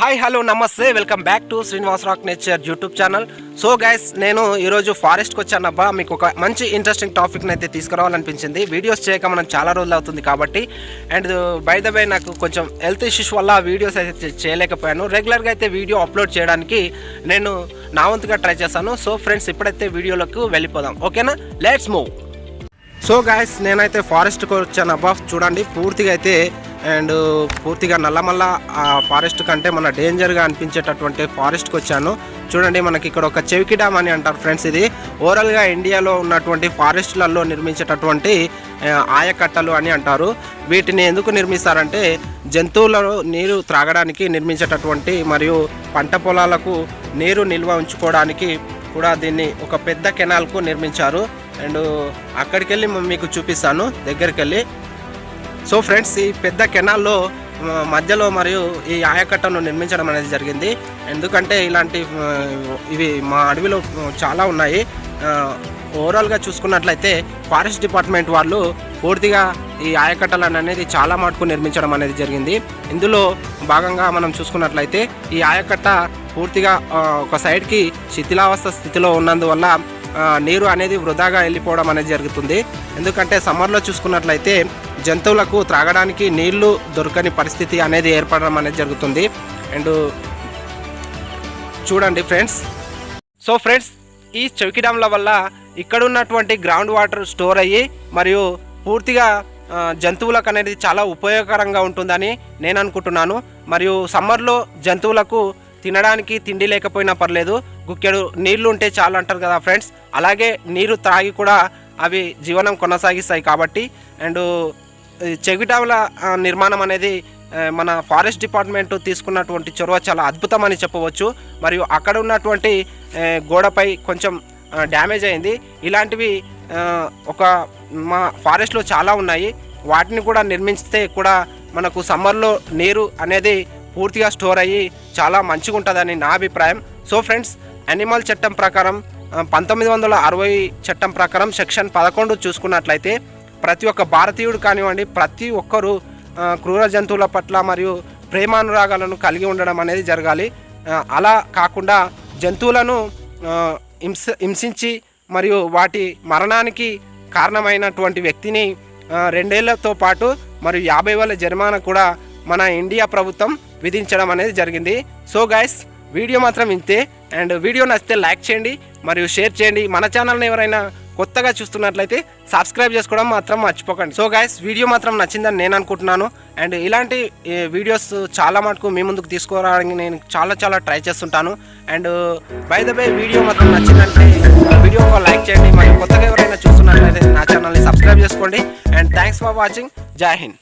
Hi hello నమస్తే welcome back to SrinivasRock Nature YouTube channel. So guys, నేను ఈరోజు ఫారెస్ట్కి వచ్చానబ్బా. మీకు ఒక మంచి ఇంట్రెస్టింగ్ టాపిక్ని అయితే తీసుకురావాలనిపించింది. వీడియోస్ చేయక మనం చాలా రోజులు అవుతుంది కాబట్టి. అండ్ బై ద వే, నాకు కొంచెం హెల్త్ ఇష్యూస్ వల్ల వీడియోస్ అయితే చేయలేకపోయాను. రెగ్యులర్గా అయితే వీడియో అప్లోడ్ చేయడానికి నేను నా వంతుగా ట్రై చేస్తాను. సో ఫ్రెండ్స్, ఇప్పుడైతే వీడియోలోకి వెళ్ళిపోదాం. ఓకేనా, లెట్స్ మూవ్. సో గైస్, నేనైతే ఫారెస్ట్కి వచ్చానబ్బా. చూడండి, పూర్తిగా అయితే పూర్తిగా నల్లమల్ల ఫారెస్ట్ కంటే మన డేంజర్గా అనిపించేటటువంటి ఫారెస్ట్కి వచ్చాను. చూడండి, మనకి ఇక్కడ ఒక చెవికి డ్యామ్ అని అంటారు ఫ్రెండ్స్. ఇది ఓవరాల్గా ఇండియాలో ఉన్నటువంటి ఫారెస్ట్లలో నిర్మించేటటువంటి ఆయకట్టలు అని అంటారు. వీటిని ఎందుకు నిర్మిస్తారంటే జంతువులను నీరు త్రాగడానికి నిర్మించేటటువంటి మరియు పంట పొలాలకు నీరు నిల్వ ఉంచుకోవడానికి కూడా దీన్ని ఒక పెద్ద కెనాల్కు నిర్మించారు. అండ్ అక్కడికి వెళ్ళి మీకు చూపిస్తాను దగ్గరికి వెళ్ళి. సో ఫ్రెండ్స్, ఈ పెద్ద కెనాల్లో మధ్యలో మరియు ఈ ఆయకట్టను నిర్మించడం అనేది జరిగింది. ఎందుకంటే ఇవి మా అడవిలో చాలా ఉన్నాయి. ఓవరాల్గా చూసుకున్నట్లయితే ఫారెస్ట్ డిపార్ట్మెంట్ వాళ్ళు పూర్తిగా ఈ ఆయకట్టలను అనేది చాలా మటుకు నిర్మించడం అనేది జరిగింది. ఇందులో భాగంగా మనం చూసుకున్నట్లయితే ఈ ఆయకట్ట పూర్తిగా ఒక సైడ్కి శిథిలావస్థ స్థితిలో ఉన్నందువల్ల నీరు అనేది వృధాగా వెళ్ళిపోవడం అనేది జరుగుతుంది. ఎందుకంటే సమ్మర్లో చూసుకున్నట్లయితే జంతువులకు త్రాగడానికి నీళ్లు దొరకని పరిస్థితి అనేది ఏర్పడడం అనేది జరుగుతుంది. అండ్ చూడండి ఫ్రెండ్స్, సో ఫ్రెండ్స్, ఈ చౌకి డ్యామ్ల వల్ల ఇక్కడ ఉన్నటువంటి గ్రౌండ్ వాటర్ స్టోర్ అయ్యి మరియు పూర్తిగా జంతువులకు అనేది చాలా ఉపయోగకరంగా ఉంటుందని నేను అనుకుంటున్నాను. మరియు సమ్మర్లో జంతువులకు తినడానికి తిండి లేకపోయినా పర్లేదు, గుక్కెడు నీళ్లు ఉంటే చాలు అంటారు కదా ఫ్రెండ్స్. అలాగే నీరు త్రాగి కూడా అవి జీవనం కొనసాగిస్తాయి కాబట్టి. అండ్ చెవి డ్యామ్ల నిర్మాణం అనేది మన ఫారెస్ట్ డిపార్ట్మెంట్ తీసుకున్నటువంటి చొరవ చాలా అద్భుతమని చెప్పవచ్చు. మరియు అక్కడ ఉన్నటువంటి గోడపై కొంచెం డ్యామేజ్ అయింది. ఇలాంటివి మా ఫారెస్ట్లో చాలా ఉన్నాయి. వాటిని కూడా నిర్మించితే కూడా మనకు సమ్మర్లో నీరు అనేది పూర్తిగా స్టోర్ అయ్యి చాలా మంచిగా ఉంటుందని నా అభిప్రాయం. సో ఫ్రెండ్స్, యానిమల్ చట్టం ప్రకారం 1960 చట్టం ప్రకారం సెక్షన్ 11 చూసుకున్నట్లయితే ప్రతి ఒక్క భారతీయుడు కానివ్వండి, ప్రతి ఒక్కరూ క్రూర జంతువుల పట్ల మరియు ప్రేమానురాగాలను కలిగి ఉండడం అనేది జరగాలి. అలా కాకుండా జంతువులను హింసించి మరియు వాటి మరణానికి కారణమైనటువంటి వ్యక్తిని 2 ఏళ్లతో పాటు మరియు 50,000 జరిమానా కూడా మన ఇండియా ప్రభుత్వం విధించడం అనేది జరిగింది. సో గైస్, వీడియో మాత్రం ఇంతే. అండ్ వీడియో నచ్చితే లైక్ చేయండి మరియు షేర్ చేయండి. మన ఛానల్ని ఎవరైనా కొత్తగా చూస్తున్నట్లయితే సబ్స్క్రైబ్ చేసుకోవడం మాత్రం మర్చిపోకండి. సో గైస్, వీడియో మాత్రం నచ్చిందని నేను అనుకుంటున్నాను. అండ్ ఇలాంటి వీడియోస్ చాలా మటుకు మీ ముందుకు తీసుకురావడానికి నేను చాలా ట్రై చేస్తుంటాను. And by the way, video మాత్రం నచ్చిందంటే వీడియో లైక్ చేయండి. మరియు కొత్తగా ఎవరైనా చూస్తున్నట్లయితే నా ఛానల్ని సబ్స్క్రైబ్ చేసుకోండి. And thanks for watching. జై హింద్.